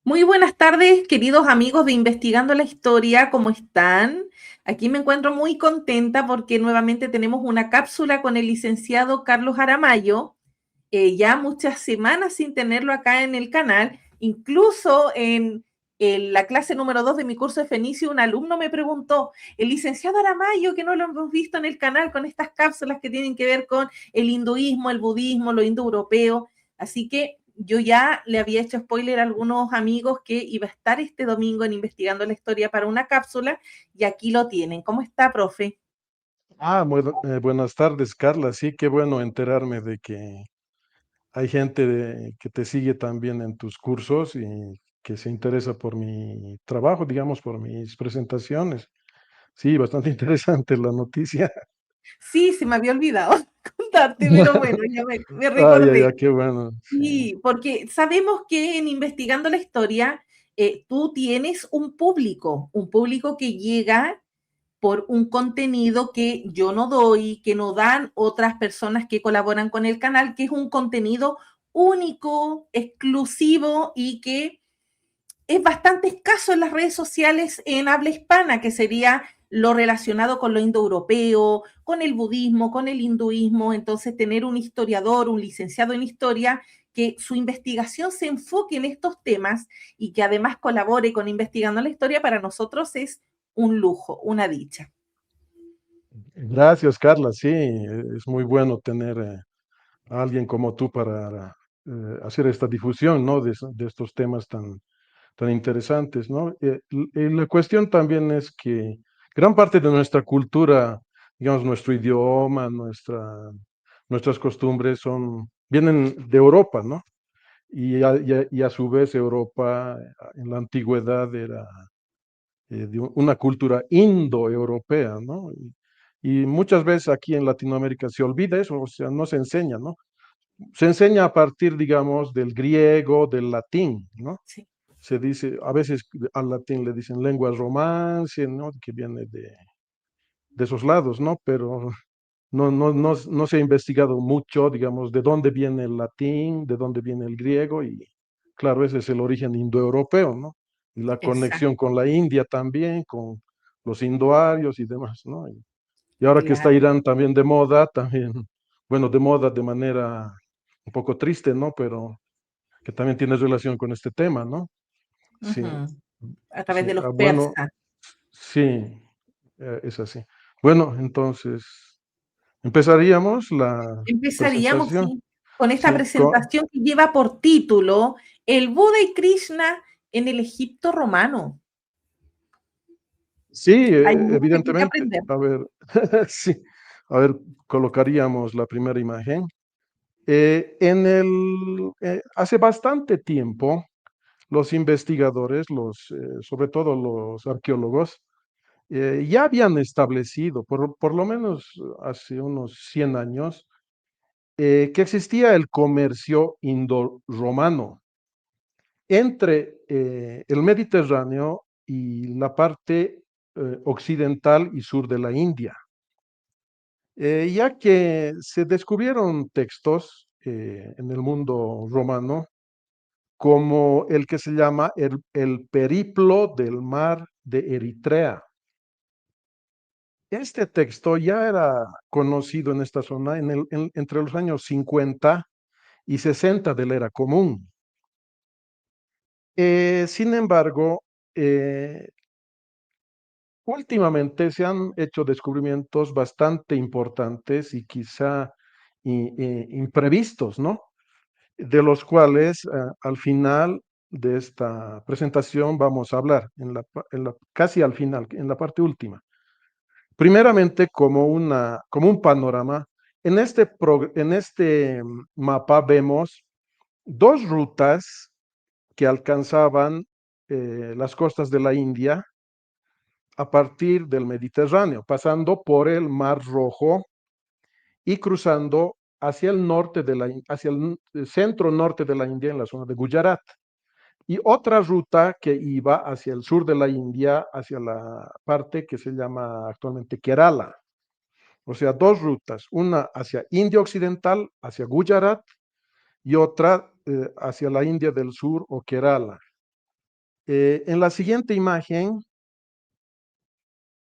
Muy buenas tardes, queridos amigos de Investigando la Historia, ¿cómo están? Aquí me encuentro muy contenta porque nuevamente tenemos una cápsula con el licenciado Carlos Aramayo, ya muchas semanas sin tenerlo acá en el canal, incluso en la clase número 2 de mi curso de Fenicio, un alumno me preguntó, el licenciado Aramayo, que no lo hemos visto en el canal con estas cápsulas que tienen que ver con el hinduismo, el budismo, lo indoeuropeo, así que yo ya le había hecho spoiler a algunos amigos que iba a estar este domingo en Investigando la Historia para una cápsula y aquí lo tienen. ¿Cómo está, profe? Buenas tardes, Carla. Sí, qué bueno enterarme de que hay gente que te sigue también en tus cursos y que se interesa por mi trabajo, digamos, por mis presentaciones. Sí, bastante interesante la noticia. Sí, se me había olvidado contarte, pero bueno, ya me Ay, ay, recordé. ay, qué bueno. Sí. Sí, porque sabemos que en Investigando la Historia tú tienes un público que llega por un contenido que yo no doy, que no dan otras personas que colaboran con el canal, que es un contenido único, exclusivo y que es bastante escaso en las redes sociales en habla hispana, que sería lo relacionado con lo indoeuropeo, con el budismo, con el hinduismo. Entonces, tener un historiador, un licenciado en historia, que su investigación se enfoque en estos temas y que además colabore con Investigando la Historia, para nosotros es un lujo, una dicha. Gracias, Carla. Sí, es muy bueno tener a alguien como tú para hacer esta difusión, ¿no? De estos temas tan interesantes, ¿no? La cuestión también es que gran parte de nuestra cultura, digamos, nuestro idioma, nuestras costumbres vienen de Europa, ¿no? Y a su vez Europa en la antigüedad era una cultura indoeuropea, ¿no? Y muchas veces aquí en Latinoamérica se olvida eso, o sea, no se enseña, ¿no? Se enseña a partir, digamos, del griego, del latín, ¿no? Sí, Se dice, a veces al latín le dicen lengua romance, ¿no? Que viene de esos lados, ¿no? Pero no se ha investigado mucho, digamos, de dónde viene el latín, de dónde viene el griego, y claro, ese es el origen indoeuropeo, ¿no? Y la conexión exacto, con la India también, con los indoarios y demás, ¿no? Y ahora que está claro. Irán también de moda, también, bueno, de moda de manera un poco triste, ¿no? Pero que también tiene relación con este tema, ¿no? Sí, Ujú. A través sí, de los bueno, persas. sí, es así. Bueno, entonces, empezaríamos la Empezaríamos, presentación. sí, con esta Sí, presentación que lleva por título El Buda y Krishna en el Egipto romano. sí, Hay mucho aquí que evidentemente. aprender. A ver, sí, a ver, colocaríamos la primera imagen. Hace bastante tiempo, los investigadores, sobre todo los arqueólogos, ya habían establecido, por lo menos hace unos 100 años, que existía el comercio indo-romano entre el Mediterráneo y la parte occidental y sur de la India, ya que se descubrieron textos en el mundo romano como el que se llama el Periplo del Mar de Eritrea. Este texto ya era conocido en esta zona entre los años 50 y 60 de la era común. Sin embargo, eh, últimamente se han hecho descubrimientos bastante importantes y quizá imprevistos, ¿no? De los cuales al final de esta presentación vamos a hablar, casi al final, en la parte última. Primeramente, como un panorama, en este mapa vemos dos rutas que alcanzaban las costas de la India a partir del Mediterráneo, pasando por el Mar Rojo y cruzando hacia el norte hacia el centro norte de la India, en la zona de Gujarat. Y otra ruta que iba hacia el sur de la India, hacia la parte que se llama actualmente Kerala. O sea, dos rutas, una hacia India Occidental, hacia Gujarat, y otra hacia la India del Sur o Kerala. En la siguiente imagen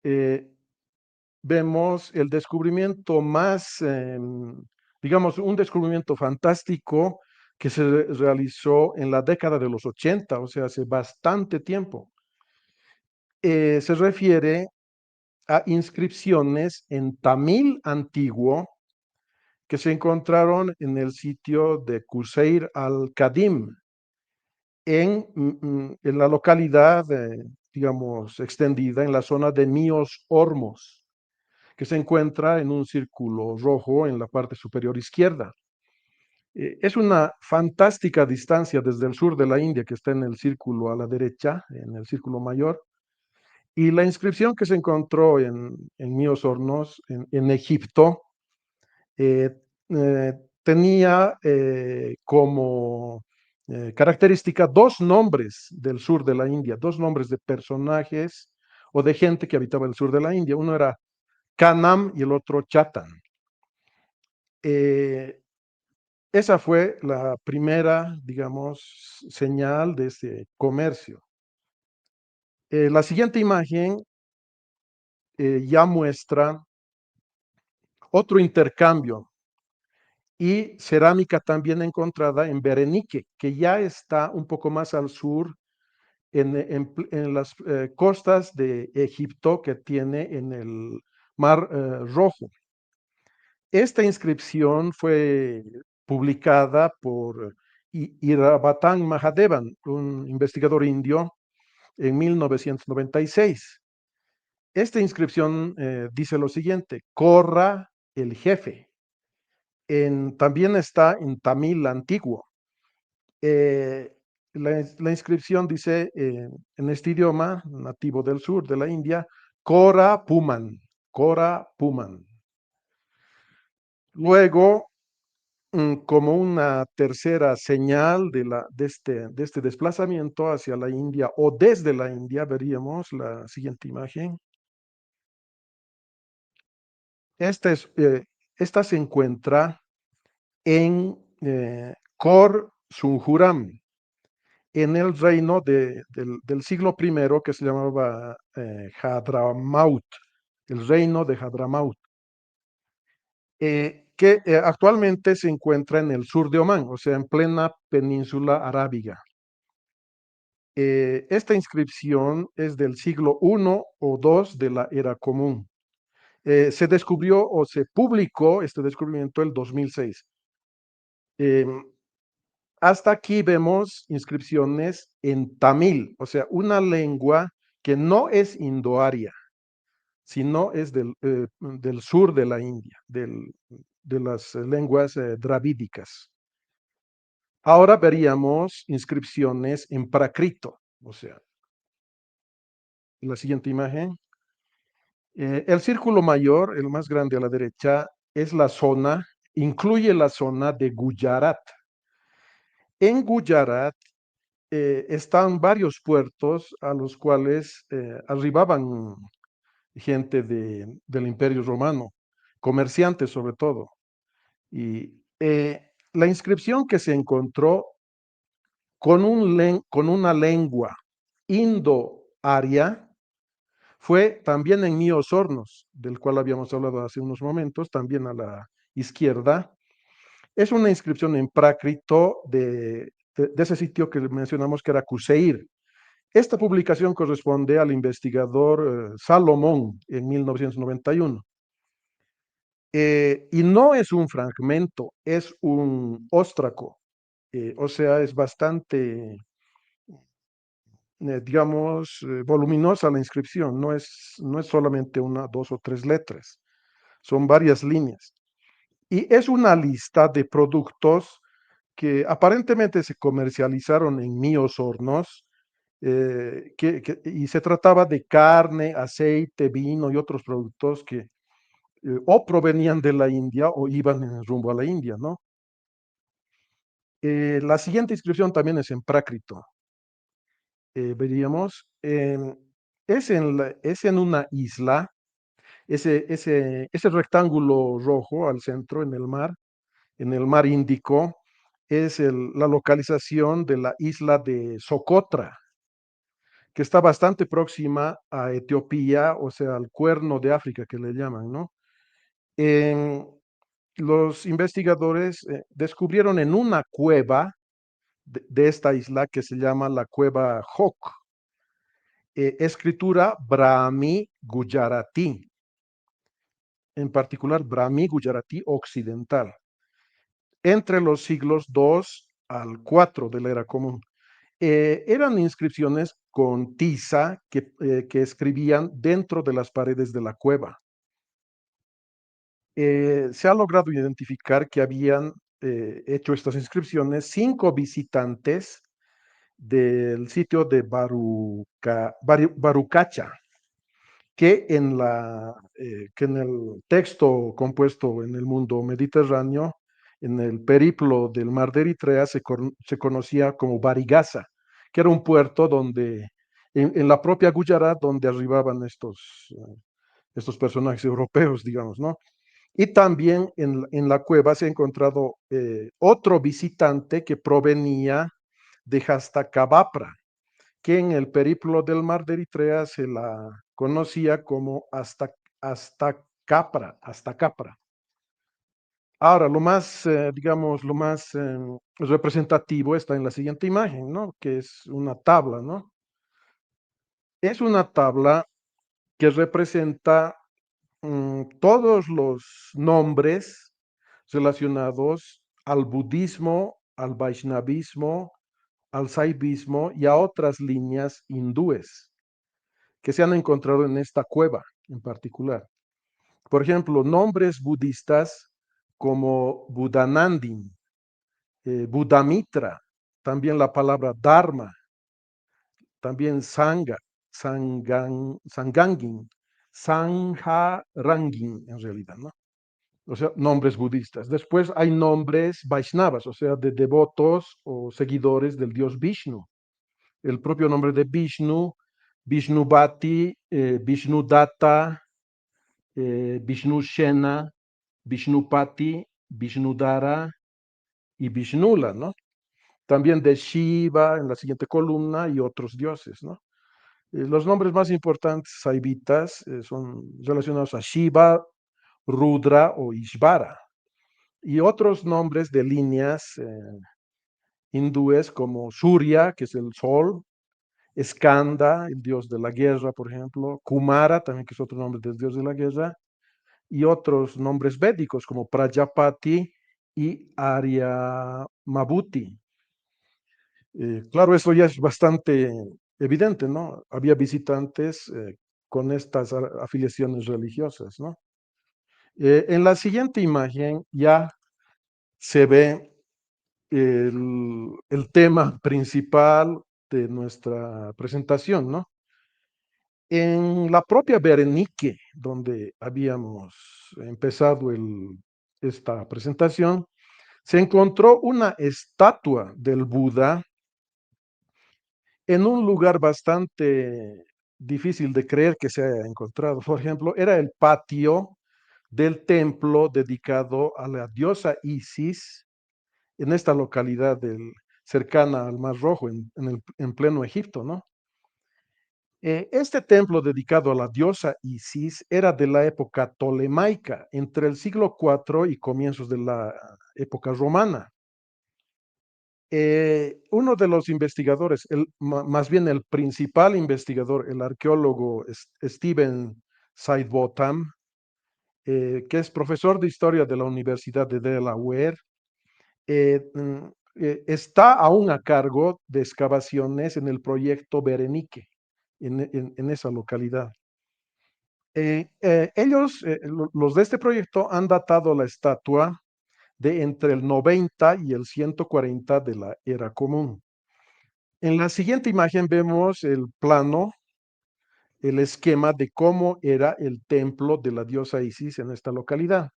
eh, vemos el descubrimiento más, digamos, un descubrimiento fantástico que se realizó en la década de los 80, o sea, hace bastante tiempo. Se refiere a inscripciones en tamil antiguo que se encontraron en el sitio de Qusair al-Qadim, en la localidad, digamos, extendida en la zona de Míos Hormos, que se encuentra en un círculo rojo en la parte superior izquierda. Es una fantástica distancia desde el sur de la India, que está en el círculo a la derecha, en el círculo mayor, y la inscripción que se encontró en Míos Hornos, en Egipto, eh, eh, tenía como característica dos nombres del sur de la India, dos nombres de personajes o de gente que habitaba el sur de la India. Uno era Kanam y el otro Chatan. Eh, Esa fue la primera, digamos, señal de este comercio. La siguiente imagen ya muestra otro intercambio y cerámica también encontrada en Berenique, que ya está un poco más al sur, en las costas de Egipto que tiene en el Mar Rojo. Esta inscripción fue publicada por Irabhatan Mahadevan, un investigador indio, en 1996. Esta inscripción dice lo siguiente: Corra el jefe. También está en tamil antiguo. Eh, la inscripción dice en este idioma nativo del sur de la India, Kora Puman, Kora Puman. Luego, como una tercera señal de este desplazamiento hacia la India o desde la India, veríamos la siguiente imagen. Esta, esta se encuentra en Kor Sunjuram, en el reino del siglo I, que se llamaba Hadramaut, el reino de Hadramaut, que actualmente se encuentra en el sur de Omán, o sea, en plena península arábiga. Esta inscripción es del siglo I o II de la era común. Se descubrió o se publicó este descubrimiento el 2006. Hasta aquí vemos inscripciones en tamil, o sea, una lengua que no es indoaria, sino es del sur de la India, de las lenguas dravídicas. Ahora veríamos inscripciones en prácrito, o sea, la siguiente imagen. El círculo mayor, el más grande a la derecha, es la zona, incluye la zona de Gujarat. En Gujarat están varios puertos a los cuales arribaban gente del Imperio Romano, comerciantes sobre todo. Y la inscripción que se encontró con una lengua indo-aria fue también en Míos Hornos, del cual habíamos hablado hace unos momentos, también a la izquierda. Es una inscripción en prácrito de ese sitio que mencionamos que era Qusair. Esta publicación corresponde al investigador Salomón en 1991. Y no es un fragmento, es un óstraco. O sea, es bastante, digamos, voluminosa la inscripción. No es solamente una, dos o tres letras, son varias líneas. Y es una lista de productos que aparentemente se comercializaron en Míos Hornos, y se trataba de carne, aceite, vino y otros productos que o provenían de la India o iban en rumbo a la India, ¿no? La siguiente inscripción también es en prácrito. Veríamos, es en una isla, ese rectángulo rojo al centro en el mar Índico, es la localización de la isla de Socotra. que está bastante próxima a Etiopía, o sea, al Cuerno de África que le llaman, ¿no? Em, los investigadores descubrieron en una cueva de esta isla que se llama la cueva Hok, escritura Brahmi Gujarati, en particular Brahmi Gujarati occidental, entre los siglos II al IV de la era común. Eran inscripciones con tiza que escribían dentro de las paredes de la cueva. Se ha logrado identificar que habían hecho estas inscripciones 5 visitantes del sitio de Barucacha, que en el texto compuesto en el mundo mediterráneo, en el periplo del mar de Eritrea, se conocía como Barigasa, que era un puerto donde, en la propia Gujarat, donde arribaban estos personajes europeos, digamos, ¿no? Y también en la cueva se ha encontrado otro visitante que provenía de Hastakabapra, que en el periplo del mar de Eritrea se la conocía como hasta Capra. Ahora, digamos, lo más representativo está en la siguiente imagen, ¿no? Que es una tabla, ¿no? Es una tabla que representa todos los nombres relacionados al budismo, al vaishnavismo, al saivismo y a otras líneas hindúes que se han encontrado en esta cueva en particular. Por ejemplo, nombres budistas como Budanandin, Budamitra, también la palabra Dharma, también Sangangin, Sanjarangin en realidad, ¿no? O sea, nombres budistas. Después hay nombres Vaishnavas, o sea, de devotos o seguidores del dios Vishnu. El propio nombre de Vishnu, Vishnubhati, Vishnudatta, Vishnushena, Vishnupati, Vishnudara y Vishnula, ¿no? También de Shiva en la siguiente columna y otros dioses, ¿no? Los nombres más importantes saivitas son relacionados a Shiva, Rudra o Ishvara. Y otros nombres de líneas hindúes como Surya, que es el sol, Skanda, el dios de la guerra, por ejemplo, Kumara, también que es otro nombre del dios de la guerra, y otros nombres védicos como Prajapati y Aryamabhuti. Claro, eso ya es bastante evidente, ¿no? Había visitantes con estas afiliaciones religiosas, ¿no? En la siguiente imagen ya se ve el tema principal de nuestra presentación, ¿no? En la propia Berenice, donde habíamos empezado esta presentación, se encontró una estatua del Buda en un lugar bastante difícil de creer que se haya encontrado. Por ejemplo, era el patio del templo dedicado a la diosa Isis en esta localidad cercana al Mar Rojo, en pleno Egipto, ¿no? Este templo dedicado a la diosa Isis era de la época tolemaica, entre el siglo IV y comienzos de la época romana. Uno de los investigadores, más bien el principal investigador, el arqueólogo Stephen Sidebottom, que es profesor de historia de la Universidad de Delaware, está aún a cargo de excavaciones en el proyecto Berenice, en esa localidad. Ellos, los de este proyecto, han datado la estatua de entre el 90 y el 140 de la era común. En la siguiente imagen vemos el plano, el esquema de cómo era el templo de la diosa Isis en esta localidad.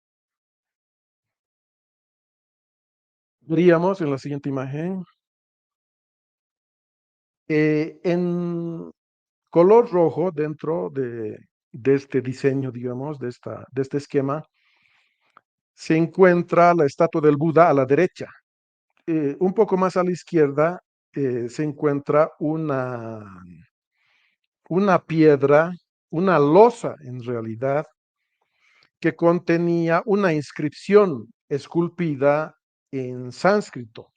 Veríamos en la siguiente imagen, en color rojo dentro de este diseño, digamos, de este esquema, se encuentra la estatua del Buda a la derecha. Un poco más a la izquierda se encuentra una piedra, una losa en realidad, que contenía una inscripción esculpida en sánscrito.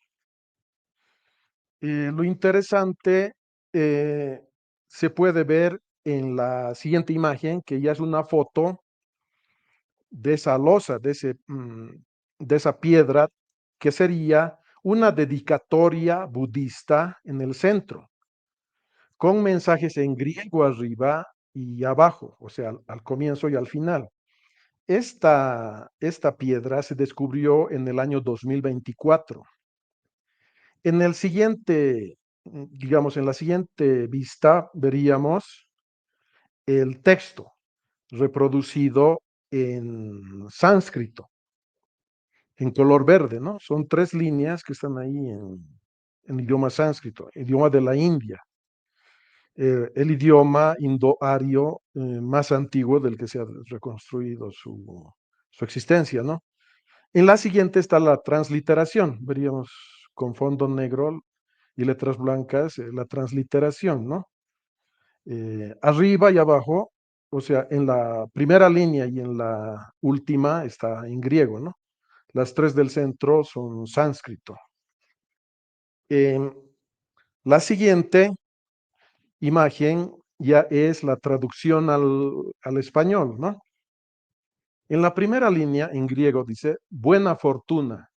Lo interesante se puede ver en la siguiente imagen, que ya es una foto de esa losa, de esa piedra, que sería una dedicatoria budista en el centro, con mensajes en griego arriba y abajo, o sea, al comienzo y al final. Esta piedra se descubrió en el año 2024. En el siguiente, digamos, en la siguiente vista veríamos el texto reproducido en sánscrito, en color verde, ¿no? Son 3 líneas que están ahí en idioma sánscrito, idioma de la India, el idioma indoario más antiguo del que se ha reconstruido su existencia, ¿no? En la siguiente está la transliteración, veríamos con fondo negro y letras blancas la transliteración, ¿no? Arriba y abajo, o sea, en la primera línea y en la última está en griego, ¿no? Las 3 del centro son sánscrito. La siguiente imagen ya es la traducción al español, ¿no? En la primera línea en griego dice buena fortuna.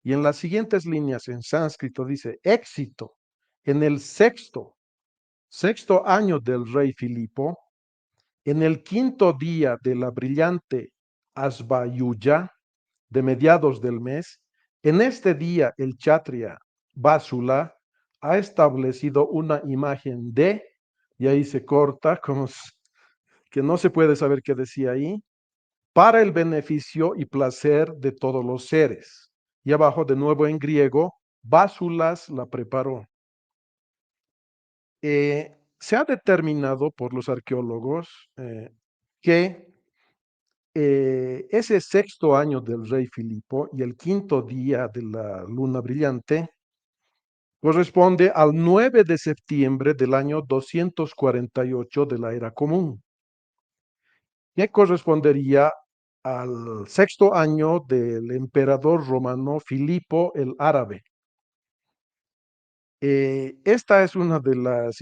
Y en las siguientes líneas en sánscrito dice éxito. En el sexto año del rey Filipo, en el quinto día de la brillante Asvayuya, de mediados del mes, en este día el Kshatriya Vasula ha establecido una imagen de, y ahí se corta, como que no se puede saber qué decía ahí, para el beneficio y placer de todos los seres. Y abajo de nuevo en griego, Vásulas la preparó. Se ha determinado por los arqueólogos que ese sexto año del rey Filipo y el quinto día de la luna brillante corresponde al 9 de septiembre del año 248 de la era común, que correspondería al sexto año del emperador romano Filipo el Árabe. Esta es una de las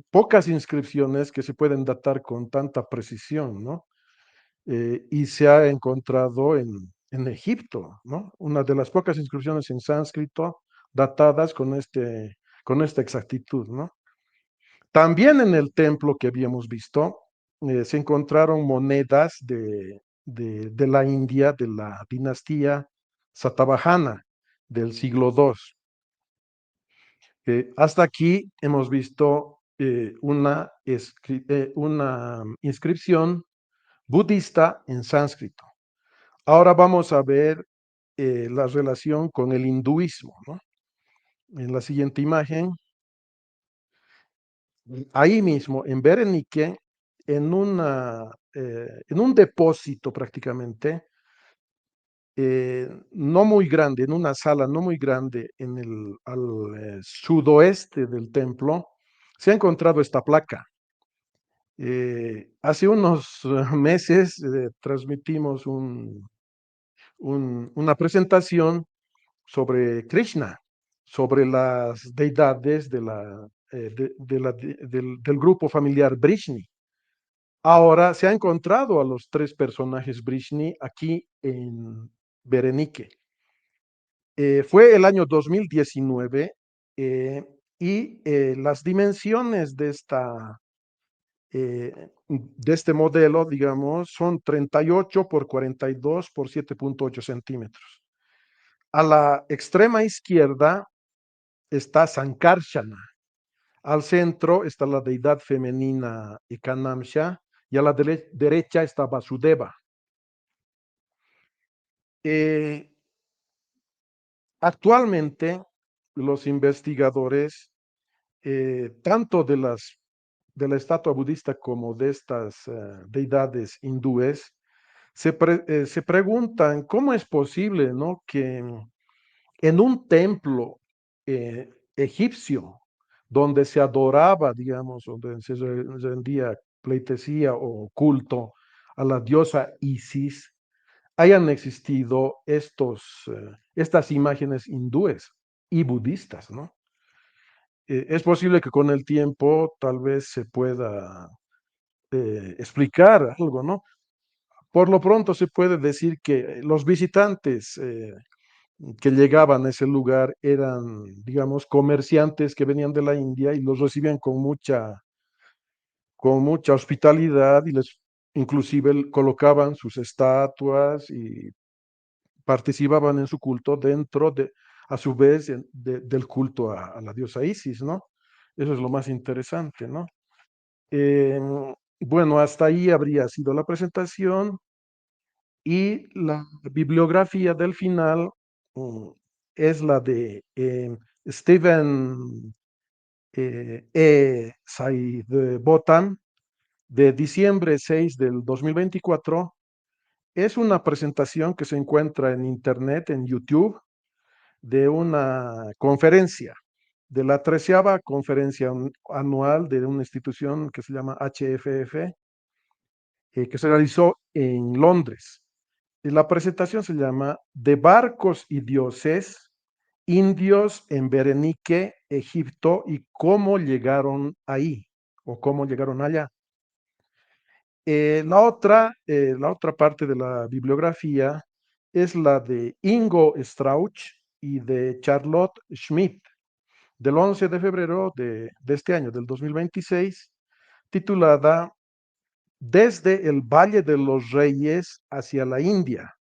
pocas inscripciones que se pueden datar con tanta precisión, ¿no? Y se ha encontrado en Egipto, ¿no? Una de las pocas inscripciones en sánscrito datadas con esta exactitud, ¿no? También en el templo que habíamos visto se encontraron monedas de la India, de la dinastía Satavahana del siglo II. Hasta aquí hemos visto una inscripción budista en sánscrito. Ahora vamos a ver la relación con el hinduismo, ¿no? En la siguiente imagen, ahí mismo, en Berenice, en un depósito prácticamente, no muy grande, en una sala no muy grande al sudoeste del templo, se ha encontrado esta placa. Hace unos meses transmitimos una presentación sobre Krishna, sobre las deidades del grupo familiar Brishni. Ahora se ha encontrado a los 3 personajes Brishni aquí en Berenice. Fue el año 2019 y las dimensiones de este modelo, digamos, son 38 por 42 por 7.8 centímetros. A la extrema izquierda está Sankarsana. Al centro está la deidad femenina Ekanamsha y a la derecha está Vasudeva. Actualmente, los investigadores, tanto de la estatua budista como de estas deidades hindúes, se preguntan cómo es posible, ¿no?, que en un templo egipcio donde se adoraba, digamos, donde se rendía pleitesía o culto a la diosa Isis, hayan existido estas imágenes hindúes y budistas, ¿no? Es posible que con el tiempo tal vez se pueda explicar algo, ¿no? Por lo pronto se puede decir que los visitantes que llegaban a ese lugar eran, digamos, comerciantes que venían de la India y los recibían con mucha hospitalidad y les inclusive colocaban sus estatuas y participaban en su culto dentro de, a su vez, del culto a la diosa Isis, ¿no? Eso es lo más interesante, ¿no? Eh, bueno, hasta ahí habría sido la presentación y la bibliografía del final mm, es la de Stephen Botan de diciembre 6 del 2024. Es una presentación que se encuentra en internet, en YouTube, de una conferencia, de la 13ª conferencia anual de una institución que se llama HFF, que se realizó en Londres. Y la presentación se llama De barcos y dioses, indios en Berenique, Egipto, y cómo llegaron ahí, o cómo llegaron allá. La otra parte de la bibliografía es la de Ingo Strauch y de Charlotte Schmidt, del 11 de febrero de este año, del 2026, titulada Desde el Valle de los Reyes hacia la India,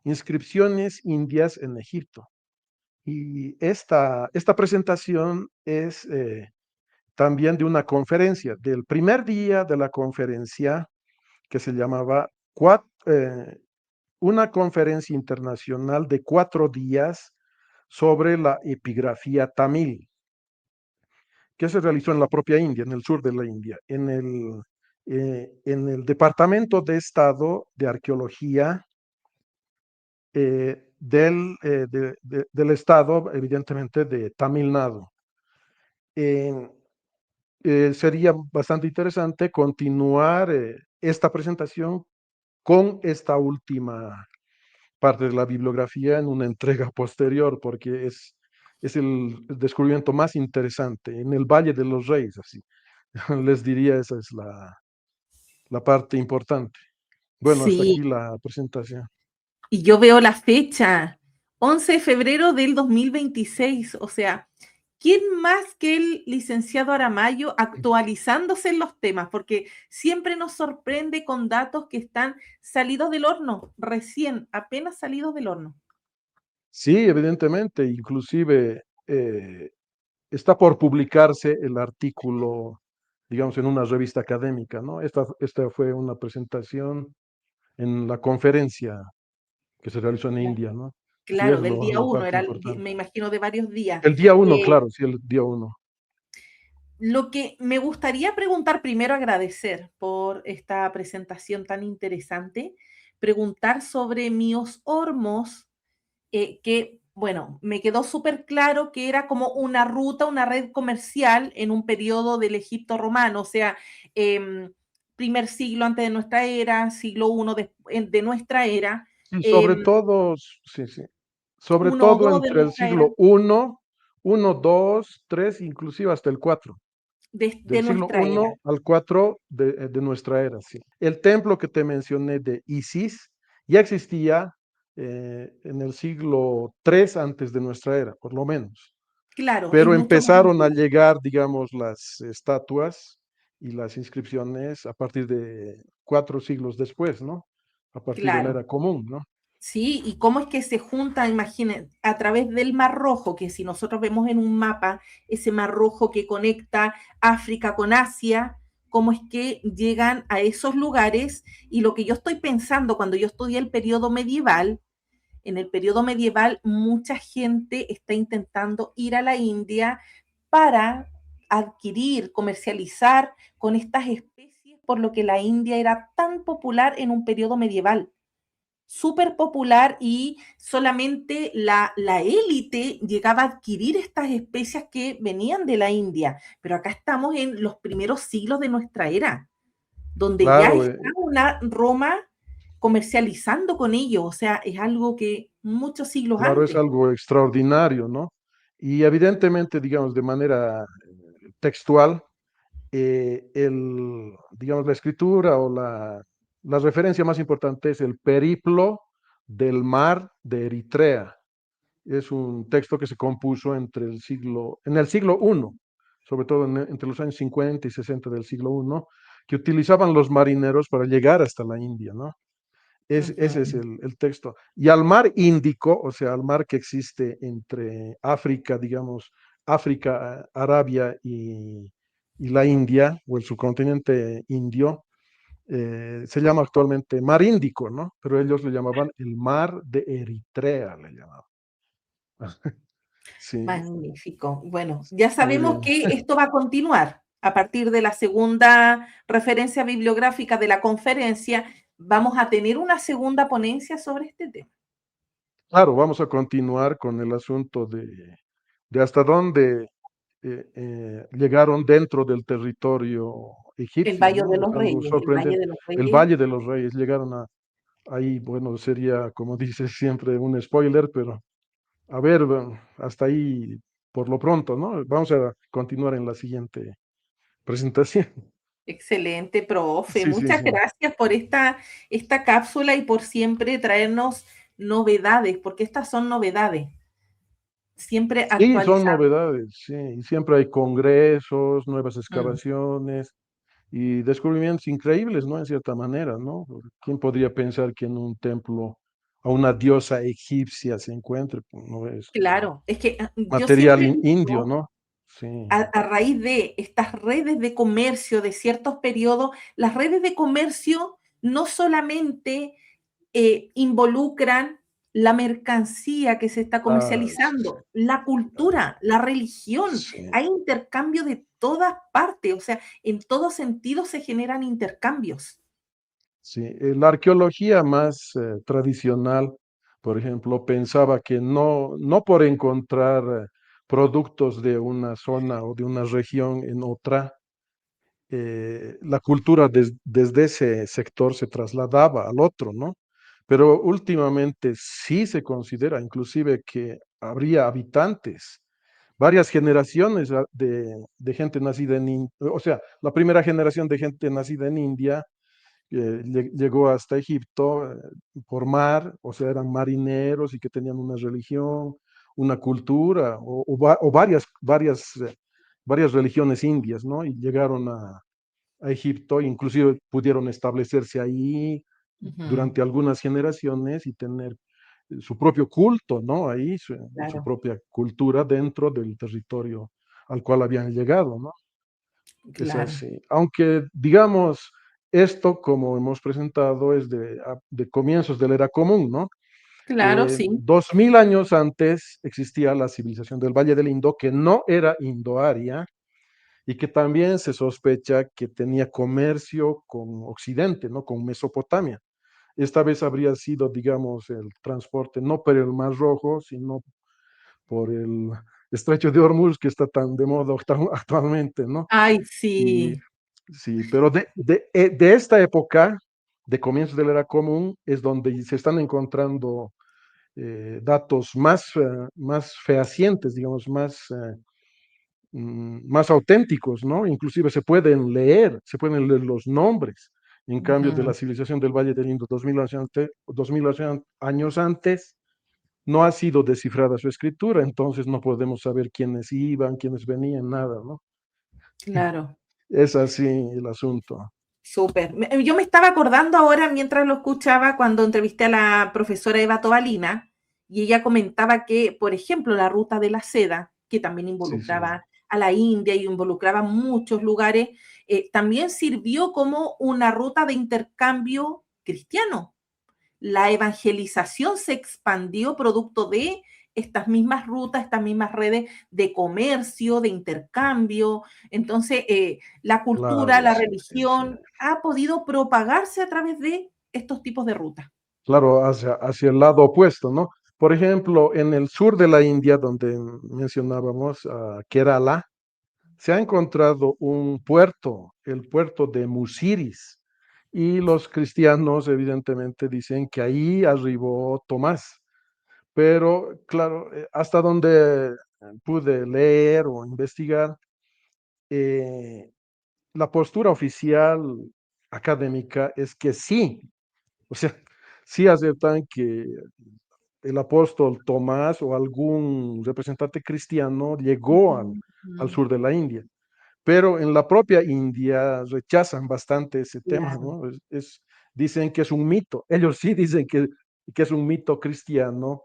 inscripciones indias en Egipto. Y esta presentación es también de una conferencia, del primer día de la conferencia que se llamaba una conferencia internacional de 4 días sobre la epigrafía tamil, que se realizó en la propia India, en el sur de la India, en el Departamento de Estado de Arqueología del estado, evidentemente, de Tamil Nadu. Eh, Sería bastante interesante continuar esta presentación con esta última parte de la bibliografía en una entrega posterior, porque es el descubrimiento más interesante en el Valle de los Reyes, así. Les diría, esa es la parte importante. Bueno, hasta aquí Sí, la presentación. y yo veo la fecha, 11 de febrero del 2026, o sea, ¿quién más que el licenciado Aramayo actualizándose en los temas? Porque siempre nos sorprende con datos que están salidos del horno, recién, apenas salidos del horno. Sí, evidentemente, inclusive está por publicarse el artículo, digamos, en una revista académica, ¿no? Esta fue una presentación en la conferencia que se realizó en India, ¿no? Sí, es Claro, del día la uno, parte era, importante. me imagino, de varios días. El día uno, Eh, claro, sí, el día uno. Lo que me gustaría preguntar, primero agradecer por esta presentación tan interesante, preguntar sobre Míos Hormos, que, bueno, me quedó súper claro que era como una ruta, una red comercial en un periodo del Egipto romano, o sea, primer siglo antes de nuestra era, siglo I de nuestra era, Y sobre eh, todo, sí, sí, sobre 1 o todo 2 de entre el nuestra era, siglo I, 2, 3, inclusive hasta el 4. de Del siglo nuestra era. I al 4 de nuestra era, sí. El templo que te mencioné de Isis ya existía en el siglo III antes de nuestra era, por lo menos. Claro, es Pero mucho más empezaron a antiguo. llegar, digamos, las estatuas y las inscripciones a partir de 4 siglos después, ¿no? A partir de la Claro. era común, ¿no? Sí, y cómo es que se junta, imaginen, a través del Mar Rojo, que si nosotros vemos en un mapa ese Mar Rojo que conecta África con Asia, cómo es que llegan a esos lugares. Y lo que yo estoy pensando cuando yo estudié el periodo medieval, en el periodo medieval mucha gente está intentando ir a la India para adquirir, comercializar con estas especies, por lo que la India era tan popular en un periodo medieval súper popular y solamente la élite llegaba a adquirir estas especias que venían de la India. Pero acá estamos en los primeros siglos de nuestra era, donde ya Claro, está una Roma comercializando con ellos, o sea, es algo que muchos siglos claro, es antes. algo extraordinario, ¿no? Y evidentemente, digamos, de manera textual, digamos, la escritura o la referencia más importante es el periplo del mar de Eritrea. Es un texto que se compuso en el siglo I, sobre todo entre los años 50 y 60 del siglo I, que utilizaban los marineros para llegar hasta la India, ¿no? Ese es Ujú. el texto. Y al mar Índico, o sea, al mar que existe entre África, digamos, África, Arabia y la India, o el subcontinente indio, se llama actualmente mar Índico, ¿no? Pero ellos le llamaban el mar de Eritrea, le llamaban. Sí, Magnífico. Bueno, ya muy sabemos bien. que esto va a continuar. A partir de la segunda referencia bibliográfica de la conferencia, vamos a tener una segunda ponencia sobre este tema. Claro, vamos a continuar con el asunto de hasta dónde llegaron dentro del territorio El egipcio, Valle ¿no? de Es los algo Reyes, el Valle sorprendente. de los El Reyes, Valle de los Reyes llegaron ahí, bueno, sería, como dice siempre, un spoiler, pero a ver, hasta ahí por lo pronto, ¿no? Vamos a continuar en la siguiente presentación. excelente, profe. Sí, sí, Muchas sí. gracias por esta cápsula y por siempre traernos novedades, porque estas son novedades, siempre Sí, son actualizadas. novedades, sí, y siempre hay congresos, nuevas Mm, excavaciones y descubrimientos increíbles, ¿no? En cierta manera, ¿no? ¿Quién podría pensar que en un templo a una diosa egipcia se encuentre? Pues, no es claro, es que yo material siempre indio, digo, ¿no? Sí, a raíz de estas redes de comercio de ciertos periodos, las redes de comercio no solamente involucran la mercancía que se está sí, sí, comercializando, la claro, cultura, la religión, sí, hay intercambio de todas partes, o sea, en todo sentido se generan intercambios. sí. La arqueología más tradicional, por ejemplo, pensaba que no por encontrar productos de una zona o de una región en otra, la cultura desde ese sector se trasladaba al otro, ¿no? Pero últimamente sí se considera inclusive que habría habitantes, varias generaciones de gente nacida o sea, la primera generación de gente nacida en India llegó hasta Egipto por mar, o sea, eran marineros y que tenían una religión, una cultura, o varias religiones indias, ¿no? Y llegaron a Egipto, inclusive pudieron establecerse ahí Ujú, durante algunas generaciones y tener su propio culto, ¿no? Ahí, su claro, propia cultura dentro del territorio al cual habían llegado, ¿no? Es claro, así. Aunque, digamos, esto, como hemos presentado, es de comienzos de la era común, ¿no? claro, sí. 2000 años antes existía la civilización del Valle del Indo, que no era indoaria, y que también se sospecha que tenía comercio con Occidente, ¿no? Con Mesopotamia. Esta vez habría sido, digamos, el transporte no por el Mar Rojo, sino por el Estrecho de Hormuz, que está tan de moda actualmente, ¿no? Ay, Y sí. sí, pero de esta época, de comienzos de la era común, es donde se están encontrando datos más fehacientes, digamos, más auténticos, ¿no? Inclusive se pueden leer los nombres. En cambio, de Ujú, la civilización del Valle del Indo 2000 años antes, no ha sido descifrada su escritura, entonces no podemos saber quiénes iban, quiénes venían, nada, ¿no? claro. Es así el asunto. Súper. Yo me estaba acordando ahora mientras lo escuchaba cuando entrevisté a la profesora Eva Tobalina y ella comentaba que, por ejemplo, la ruta de la seda, que también Sí, sí, involucraba a la India y involucraba muchos lugares, también sirvió como una ruta de intercambio cristiano. La evangelización se expandió producto de estas mismas rutas, estas mismas redes de comercio, de intercambio. Entonces, la cultura, claro, la sí, sí, sí. religión ha podido propagarse a través de estos tipos de rutas. claro, hacia el lado opuesto, ¿no? Por ejemplo, en el sur de la India, donde mencionábamos Kerala, se ha encontrado un puerto, el puerto de Musiris, y los cristianos evidentemente dicen que ahí arribó Tomás, pero claro, hasta donde pude leer o investigar, eh, la postura oficial académica es que sí, o sea, sí aceptan que el apóstol Tomás o algún representante cristiano llegó al Mm, sur de la India. Pero en la propia India rechazan bastante ese tema, claro. ¿no? Dicen que es un mito. Ellos sí dicen que es un mito cristiano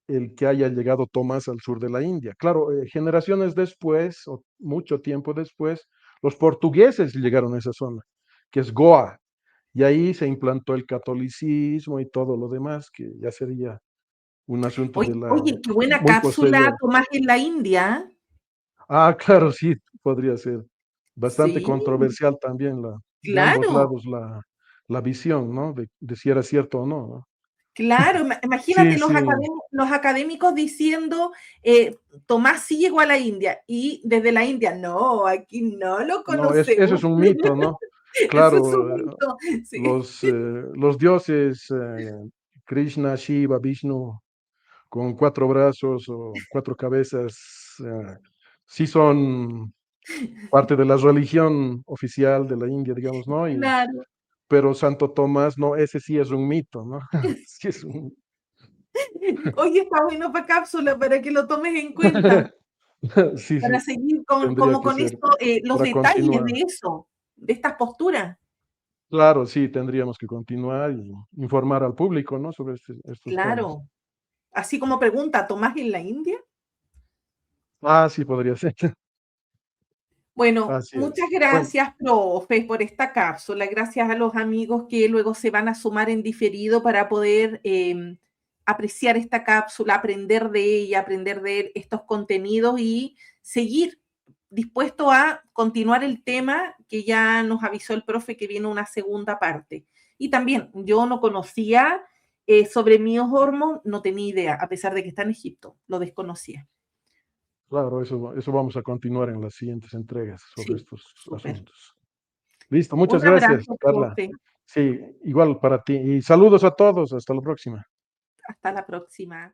el que haya llegado Tomás al sur de la India. Claro, generaciones después, o mucho tiempo después, los portugueses llegaron a esa zona, que es Goa, y ahí se implantó el catolicismo y todo lo demás, que ya sería un asunto Oye, de la oye, qué buena muy cápsula posterior. tomás en la India. Ah, claro, sí, podría ser bastante Sí, controversial también de ambos claro, lados la visión, ¿no? De si era cierto o no, ¿no? claro. Imagínate Sí, sí, los académicos diciendo, Tomás sí llegó a la India y desde la India, no, aquí no lo no, eso conocemos. es un mito, ¿no? Eso es un Claro, mito. Sí, los dioses Krishna, Shiva, Vishnu, con cuatro brazos o cuatro cabezas, sí son parte de la religión oficial de la India, digamos, ¿no? claro. Pero Santo Tomás, no, ese sí es un mito, ¿no? Sí es un... Oye, está bueno para cápsula, para que lo tomes en cuenta, Sí, para sí, seguir tendría como que con ser esto, los para detalles continuar. de eso, de estas posturas. Claro, sí, tendríamos que continuar y informar al público, ¿no? Sobre estos temas. Claro. Así como pregunta, ¿Tomás en la India? Ah, sí, podría ser. Bueno, Así muchas es. Bueno, gracias, profe, por esta cápsula. Gracias a los amigos que luego se van a sumar en diferido para poder apreciar esta cápsula, aprender de estos contenidos y seguir dispuesto a continuar el tema que ya nos avisó el profe que viene una segunda parte. Y también, yo no conocía sobre Míos Hormos, no tenía idea, a pesar de que está en Egipto, lo desconocía. claro, eso vamos a continuar en las siguientes entregas sobre Sí, estos súper. asuntos. Listo, Un muchas gracias, abrazo, Carla. profe. Sí, igual para ti. Y saludos a todos. Hasta la próxima. Hasta la próxima.